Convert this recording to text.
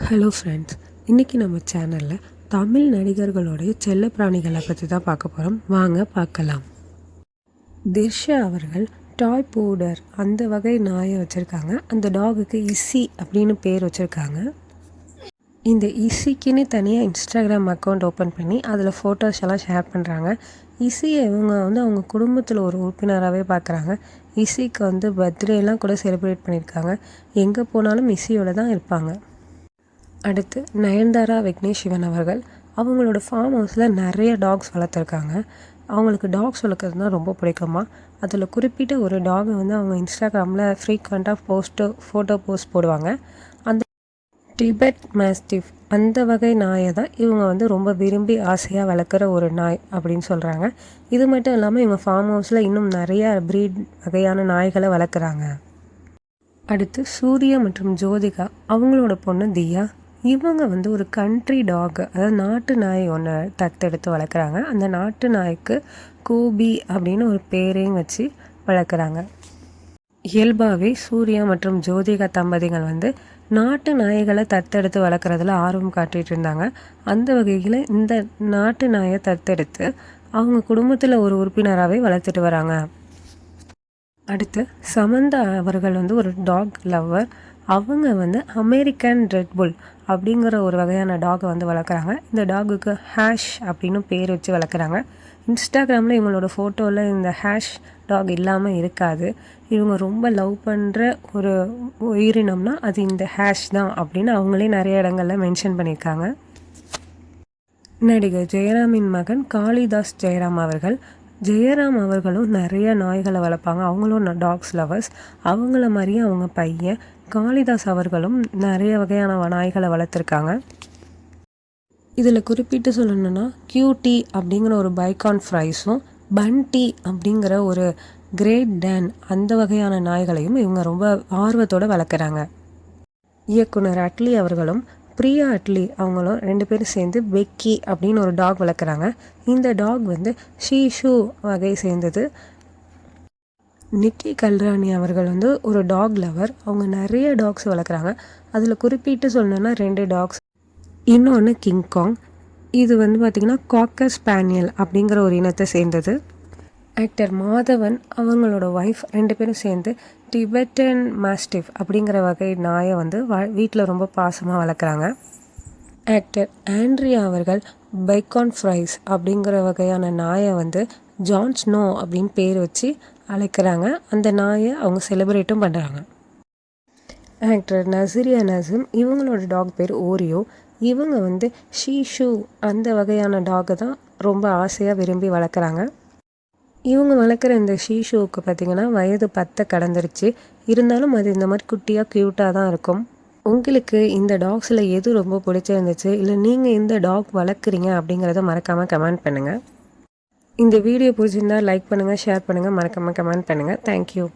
Hello friends, இன்றைக்கி நம்ம சேனலில் தமிழ் நடிகர்களுடைய செல்ல பிராணிகளை பற்றி தான் பார்க்க போகிறோம். வாங்க பார்க்கலாம். திர்ஷா அவர்கள் டாய் பவுடர் அந்த வகை நாயை வச்சுருக்காங்க. அந்த டாகுக்கு இசி அப்படின்னு பேர் வச்சுருக்காங்க. இந்த இசிக்குன்னு தனியாக இன்ஸ்டாகிராம் அக்கௌண்ட் ஓப்பன் பண்ணி அதில் ஃபோட்டோஸ் எல்லாம் ஷேர் பண்ணுறாங்க. இசியை இவங்க அவங்க குடும்பத்தில் ஒரு உறுப்பினராகவே பார்க்குறாங்க. இசிக்கு பர்த்டேலாம் கூட செலிப்ரேட் பண்ணியிருக்காங்க. எங்கே போனாலும் இசியோடு தான் இருப்பாங்க. அடுத்து நயன்தாரா விக்னேஷ் சிவன் அவர்கள் அவங்களோட ஃபார்ம் ஹவுஸில் நிறைய டாக்ஸ் வளர்த்துருக்காங்க. அவங்களுக்கு டாக்ஸ் வளர்க்குறதுனா ரொம்ப பிடிக்குமா. அதில் குறிப்பிட்ட ஒரு டாகை அவங்க இன்ஸ்டாகிராமில் ஃப்ரீக்வெண்ட்டாக ஃபோட்டோ போஸ்ட் போடுவாங்க. அந்த டிபெட் மாஸ்டிஃப் அந்த வகை நாயை தான் இவங்க ரொம்ப விரும்பி ஆசையாக வளர்க்குற ஒரு நாய் அப்படின்னு சொல்கிறாங்க. இது மட்டும் இல்லாமல் இவங்க ஃபார்ம் ஹவுஸில் இன்னும் நிறையா ப்ரீட் வகையான நாய்களை வளர்க்குறாங்க. அடுத்து சூர்யா மற்றும் ஜோதிகா அவங்களோட பொண்ணு தியா இவங்க ஒரு கண்ட்ரி டாக், அதாவது நாட்டு நாய் ஒன்று தத்தெடுத்து வளர்க்குறாங்க. அந்த நாட்டு நாய்க்கு கோபி அப்படின்னு ஒரு பேரையும் வச்சு வளர்க்குறாங்க. இயல்பாகவே சூர்யா மற்றும் ஜோதிகா தம்பதிகள் நாட்டு நாய்களை தத்தெடுத்து வளர்க்குறதுல ஆர்வம் காட்டிகிட்டு இருந்தாங்க. அந்த வகையில் இந்த நாட்டு நாயை தத்தெடுத்து அவங்க குடும்பத்தில் ஒரு உறுப்பினராகவே வளர்த்துட்டு வராங்க. அடுத்து சமந்தா அவர்கள் ஒரு டாக் லவ்வர். அவங்க அமெரிக்கன் ரெட்புல் அப்படிங்கிற ஒரு வகையான டாகை வளர்க்குறாங்க. இந்த டாகுக்கு ஹேஷ் அப்படின்னு பேர் வச்சு வளர்க்குறாங்க. இன்ஸ்டாகிராமில் இவங்களோட ஃபோட்டோவில் இந்த ஹேஷ் டாக் இல்லாமல் இருக்காது. இவங்க ரொம்ப லவ் பண்ணுற ஒரு உயிரினம்னா அது இந்த ஹேஷ் தான் அப்படின்னு அவங்களே நிறைய இடங்களில் மென்ஷன் பண்ணியிருக்காங்க. நடிகர் ஜெயராமின் மகன் காளிதாஸ் ஜெயராம் அவர்கள் ஜெயராம் அவர்களும் நிறைய நாய்களை வளர்ப்பாங்க. அவங்களும் டாக்ஸ் லவர்ஸ். அவங்கள மாதிரியே அவங்க பையன் காளிதாஸ் அவர்களும் நிறைய வகையான நாய்களை வளர்த்துருக்காங்க. இதில் குறிப்பிட்டு சொல்லணுன்னா கியூட்டி அப்படிங்கிற ஒரு பைகான் ஃப்ரைஸும் பன்டி அப்படிங்கிற ஒரு கிரேட் டேன் அந்த வகையான நாய்களையும் இவங்க ரொம்ப ஆர்வத்தோடு வளர்க்குறாங்க. இயக்குனர் அட்லி அவர்களும் பிரியா அட்லி அவங்களும் 2 பேரும் சேர்ந்து பெக்கி அப்படின்னு ஒரு டாக் வளர்க்குறாங்க. இந்த டாக் ஷீஷு வகை சேர்ந்தது. நிக்கி கல்ராணி அவர்கள் ஒரு டாக் லவர். அவங்க நிறைய டாக்ஸ் வளர்க்குறாங்க. அதில் குறிப்பிட்டு சொல்லணுன்னா 2 டாக்ஸ். இன்னொன்று கிங்காங். இது பார்த்திங்கன்னா காக்கர் ஸ்பானியல் அப்படிங்கிற ஒரு இனத்தை சேர்ந்தது. ஆக்டர் மாதவன் அவங்களோட ஒய்ஃப் 2 பேரும் சேர்ந்து டிபெட்டன் மாஸ்டிஃப் அப்படிங்கிற வகை நாயை வீட்டில் ரொம்ப பாசமாக வளர்க்குறாங்க. ஆக்டர் ஆண்ட்ரியா அவர்கள் பைகான் ஃப்ரைஸ் அப்படிங்கிற வகையான நாயை ஜான் ஸ்னோ அப்படின்னு பேர் வச்சு அழைக்கிறாங்க. அந்த நாயை அவங்க செலிப்ரேட்டும் பண்ணுறாங்க. ஆக்டர் நசீரியா நசீம் இவங்களோட டாக் பேர் ஓரியோ. இவங்க ஷீஷு அந்த வகையான டாகை தான் ரொம்ப ஆசையாக விரும்பி வளர்க்குறாங்க. இவங்க வளர்க்குற இந்த ஷீஷுவுக்கு பார்த்திங்கன்னா வயது 10 கடந்துருச்சு. இருந்தாலும் அது இந்த மாதிரி குட்டியாக க்யூட்டாக தான் இருக்கும். உங்களுக்கு இந்த டாக்ஸில் எது ரொம்ப பிடிச்சிருந்துச்சு, இல்லை நீங்கள் இந்த டாக் வளர்க்குறீங்க அப்படிங்கிறத மறக்காமல் கமெண்ட் பண்ணுங்கள். இந்த வீடியோ பிடிச்சிருந்தால் லைக் பண்ணுங்கள், ஷேர் பண்ணுங்கள், மறக்காமல் கமெண்ட் பண்ணுங்கள். தேங்க்யூ.